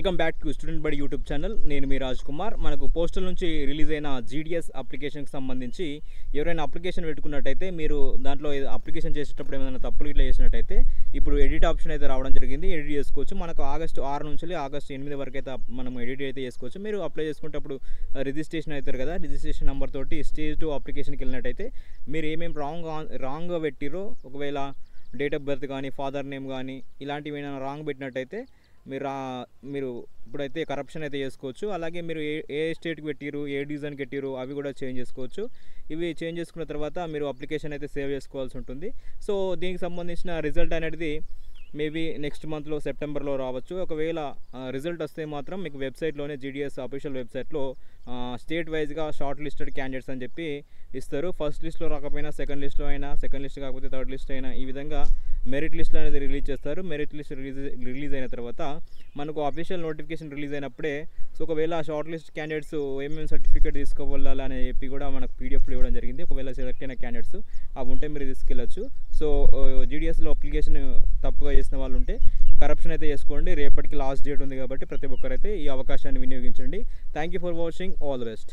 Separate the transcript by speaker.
Speaker 1: Welcome back to student బడి YouTube channel. నేను మీ రాజ్ కుమార్. మనకు పోస్టల్ నుంచి రిలీజ్ అయిన జీడిఎస్ అప్లికేషన్కి సంబంధించి ఎవరైనా అప్లికేషన్ పెట్టుకున్నట్టయితే మీరు దాంట్లో అప్లికేషన్ చేసేటప్పుడు ఏమైనా తప్పులు ఇట్లా చేసినట్టయితే ఇప్పుడు ఎడిట్ ఆప్షన్ అయితే రావడం జరిగింది. ఎడిట్ చేసుకోవచ్చు. మనకు ఆగస్టు 6 నుంచి ఆగస్టు 8 వరకు అయితే మనం ఎడిట్ అయితే చేసుకోవచ్చు. మీరు అప్లై చేసుకునేటప్పుడు రిజిస్ట్రేషన్ అవుతారు కదా, రిజిస్ట్రేషన్ నెంబర్ తోటి స్టేజ్ 2 అప్లికేషన్కి వెళ్ళినట్టయితే మీరు ఏమేమి రాంగ్గా పెట్టిరో, ఒకవేళ డేట్ ఆఫ్ బర్త్ కానీ ఫాదర్ నేమ్ కానీ ఇలాంటివి ఏమైనా రాంగ్ పెట్టినట్టయితే మీరు ఇప్పుడైతే కరప్షన్ అయితే చేసుకోవచ్చు. అలాగే మీరు ఏ స్టేట్కి పెట్టిరు, ఏ డివిజన్కి పెట్టిరు అవి కూడా చేంజ్ చేసుకోవచ్చు. ఇవి చేంజ్ చేసుకున్న తర్వాత మీరు అప్లికేషన్ అయితే సేవ్ చేసుకోవాల్సి ఉంటుంది. సో దీనికి సంబంధించిన రిజల్ట్ అనేది మేబీ నెక్స్ట్ మంత్లో సెప్టెంబర్లో రావచ్చు. ఒకవేళ రిజల్ట్ వస్తే మాత్రం మీకు వెబ్సైట్లోనే జీడిఎస్ అఫీషియల్ వెబ్సైట్లో స్టేట్ వైజ్గా షార్ట్ లిస్టెడ్ క్యాండిడేట్స్ అని చెప్పి ఇస్తారు. ఫస్ట్ లిస్ట్లో రాకపోయినా సెకండ్ లిస్ట్లో అయినా, సెకండ్ లిస్ట్ కాకపోతే థర్డ్ లిస్ట్ అయినా, ఈ విధంగా మెరిట్ లిస్ట్లో అనేది రిలీజ్ చేస్తారు. మెరిట్ లిస్ట్ రిలీజ్ అయిన తర్వాత మనకు అఫీషియల్ నోటిఫికేషన్ రిలీజ్ అయినప్పుడే సో ఒకవేళ షార్ట్ లిస్ట్ క్యాండిడేట్స్ ఏమేమి సర్టిఫికేట్ తీసుకోవాలి అని చెప్పి కూడా మనకు పీడిఎఫ్లో ఇవ్వడం జరిగింది. ఒకవేళ సెలెక్ట్ అయిన క్యాండిడేట్స్ అవి ఉంటే మీరు తీసుకెళ్ళచ్చు. సో జీడిఎస్లో అప్లికేషన్ తప్పుగా చేసిన వాళ్ళు ఉంటే కరప్షన్ అయితే చేసుకోండి. రేపటికి లాస్ట్ డేట్ ఉంది కాబట్టి ప్రతి ఒక్కరైతే ఈ అవకాశాన్ని వినియోగించండి. Thank you for watching. All the best.